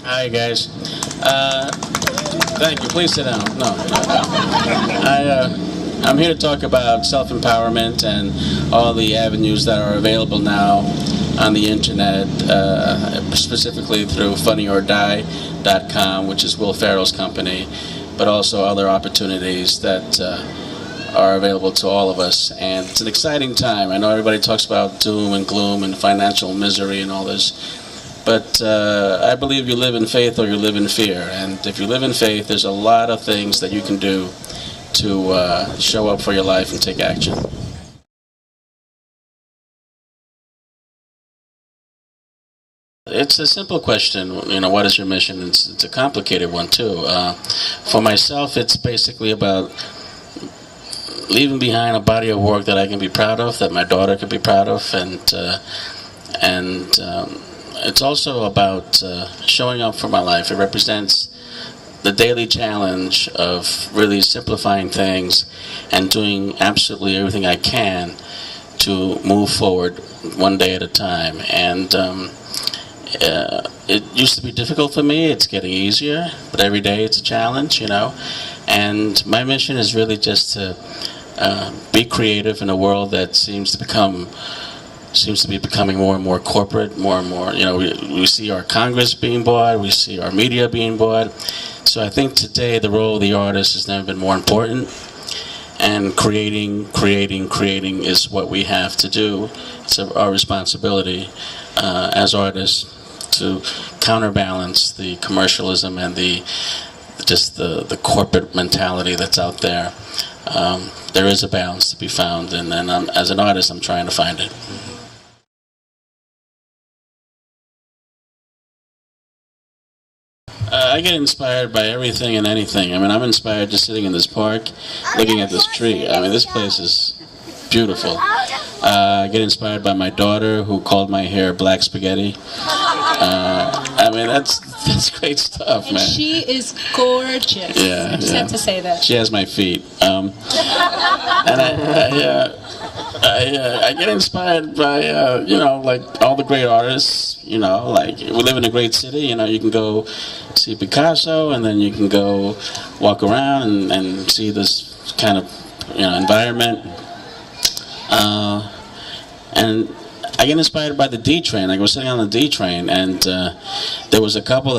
Hi guys. Thank you. Please sit down. No. I'm here to talk about self-empowerment and all the avenues that are available now on the internet, specifically through funnyordie.com, which is Will Ferrell's company, but also other opportunities that are available to all of us. And it's an exciting time. I know everybody talks about doom and gloom and financial misery and all this, but I believe you live in faith or you live in fear. And if you live in faith, there's a lot of things that you can do to show up for your life and take action. It's a simple question, what is your mission? It's a complicated one too. For myself, it's basically about leaving behind a body of work that I can be proud of, that my daughter can be proud of, and it's also about showing up for my life. It represents the daily challenge of really simplifying things and doing absolutely everything I can to move forward one day at a time. And it used to be difficult for me. It's getting easier, but every day it's a challenge, And my mission is really just to be creative in a world that seems to be becoming more and more corporate, more and more. We see our Congress being bought, we see our media being bought. So I think today the role of the artist has never been more important. And creating is what we have to do. It's our responsibility as artists to counterbalance the commercialism and the corporate mentality that's out there. There is a balance to be found, and as an artist, I'm trying to find it. I get inspired by everything and anything. I'm inspired just sitting in this park, looking at this tree. This place is beautiful. I get inspired by my daughter, who called my hair black spaghetti. That's great stuff, man. And she is gorgeous. Yeah, I just have to say that. She has my feet. And I get inspired by, like all the great artists, like we live in a great city, you can go see Picasso, and then you can go walk around and see this kind of, environment. And I get inspired by the D train. I was sitting on the D train, and there was a couple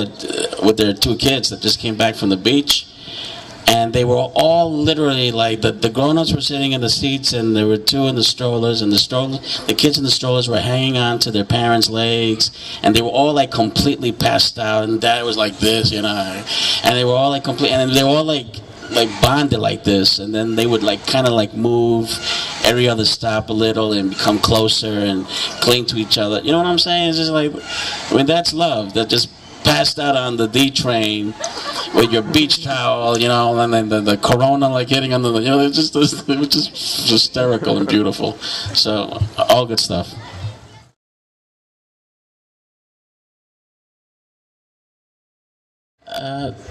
with their two kids that just came back from the beach, and they were all literally like the grown-ups were sitting in the seats, and there were two in the strollers, and the kids in the strollers were hanging on to their parents' legs, and they were all like completely passed out, and Dad was like this, and they were all like and they were all like bonded like this, and then they would kind of move every other stop a little and become closer and cling to each other. You know what I'm saying? It's just that's love. That just passed out on the D train with your beach towel, and then the Corona hitting on the, it was just hysterical and beautiful. So all good stuff.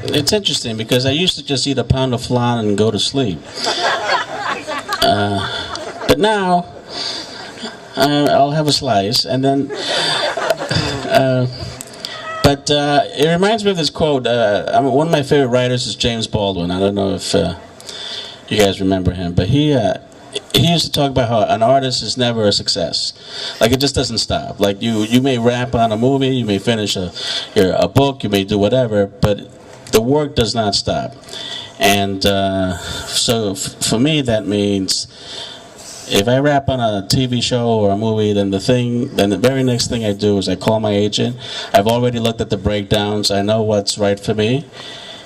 It's interesting because I used to just eat a pound of flan and go to sleep. But now I'll have a slice, and then. But it reminds me of this quote. One of my favorite writers is James Baldwin. I don't know if you guys remember him, but he used to talk about how an artist is never a success. It just doesn't stop. You may rap on a movie, you may finish a book, you may do whatever, but the work does not stop. And so for me, that means if I rap on a TV show or a movie, then the very next thing I do is I call my agent. I've already looked at the breakdowns. I know what's right for me.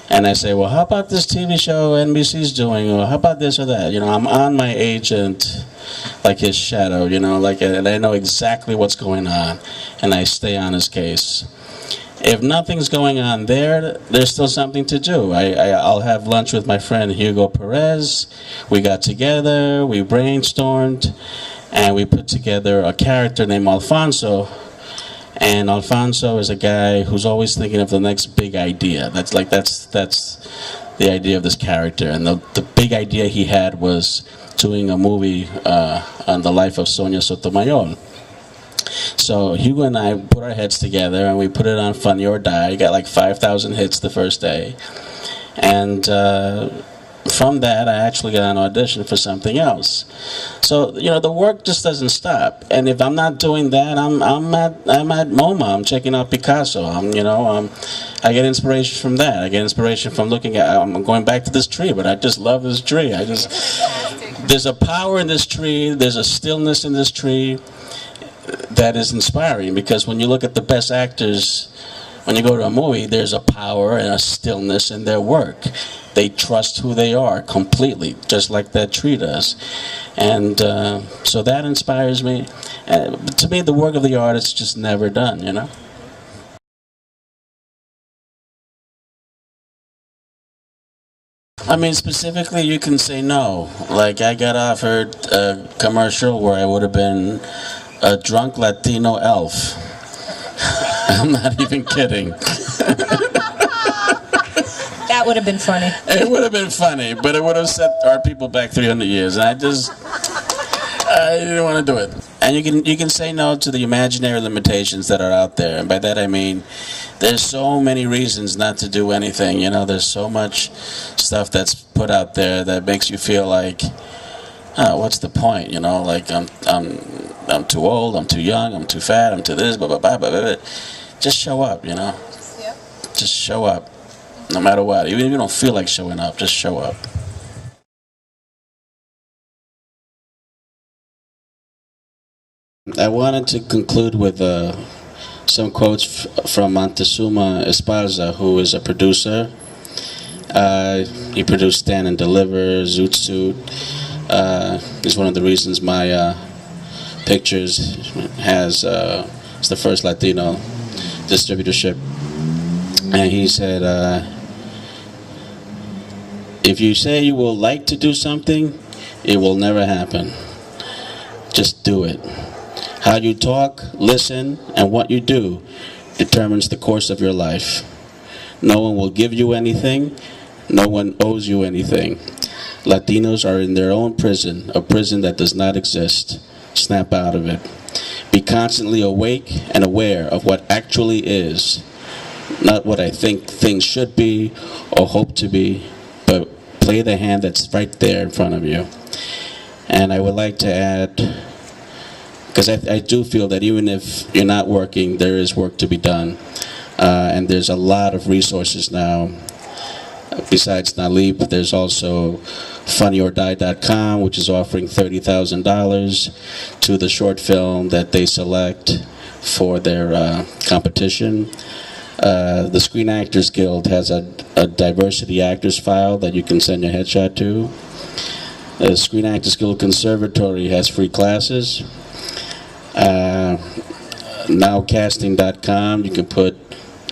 And I say, well, how about this TV show NBC's doing? Or how about this or that? I'm on my agent like his shadow, and I know exactly what's going on. And I stay on his case. If nothing's going on there's still something to do. I'll have lunch with my friend Hugo Perez. We got together, we brainstormed, and we put together a character named Alfonso. And Alfonso is a guy who's always thinking of the next big idea. That's the idea of this character. And the big idea he had was doing a movie on the life of Sonia Sotomayor. So Hugo and I put our heads together and we put it on Funny or Die. Got like 5,000 hits the first day. And from that, I actually got an audition for something else. So the work just doesn't stop. And if I'm not doing that, I'm at MoMA. I'm checking out Picasso. I get inspiration from that. I get inspiration from looking at. I'm going back to this tree, but I just love this tree. There's a power in this tree. There's a stillness in this tree that is inspiring. Because when you look at the best actors, when you go to a movie, there's a power and a stillness in their work. They trust who they are completely, just like that tree does. And so that inspires me. To me, the work of the artist is just never done, I mean, specifically, you can say no. Like, I got offered a commercial where I would have been a drunk Latino elf. I'm not even kidding. That would have been funny. It would have been funny, but it would have set our people back 300 years, and I didn't want to do it. And you can say no to the imaginary limitations that are out there, and by that I mean there's so many reasons not to do anything. There's so much stuff that's put out there that makes you feel like, oh, what's the point? Like I'm too old, I'm too young, I'm too fat, I'm too this, blah blah blah blah blah. Just show up, Yep. Just show up. No matter what, even if you don't feel like showing up, just show up. I wanted to conclude with some quotes from Montezuma Esparza, who is a producer. He produced Stand and Deliver, Zoot Suit. He's one of the reasons my Pictures has it's the first Latino distributorship. And he said, if you say you will like to do something, it will never happen. Just do it. How you talk, listen, and what you do determines the course of your life. No one will give you anything. No one owes you anything. Latinos are in their own prison, a prison that does not exist. Snap out of it. Be constantly awake and aware of what actually is. Not what I think things should be or hope to be, but play the hand that's right there in front of you. And I would like to add, because I do feel that even if you're not working, there is work to be done. And there's a lot of resources now. Besides Nalip, there's also funnyordie.com, which is offering $30,000 to the short film that they select for their competition. The Screen Actors Guild has a diversity actors file that you can send your headshot to. The Screen Actors Guild Conservatory has free classes. Nowcasting.com, you can put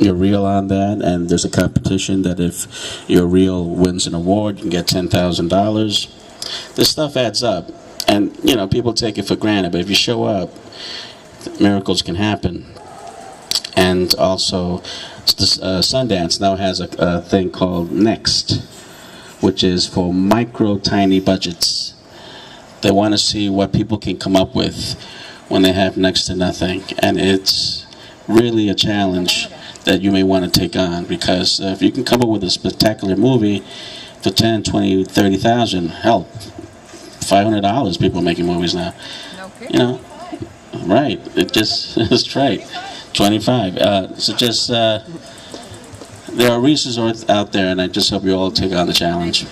your reel on that, and there's a competition that if your reel wins an award, you can get $10,000. This stuff adds up, and people take it for granted, but if you show up, miracles can happen. And also, Sundance now has a thing called Next, which is for micro, tiny budgets. They want to see what people can come up with when they have next to nothing, and it's really a challenge that you may want to take on, because if you can come up with a spectacular movie for 10, 20, 30,000, hell, $500 people are making movies now. Right, it's right. 25. So just there are resources out there, and I just hope you all take on the challenge.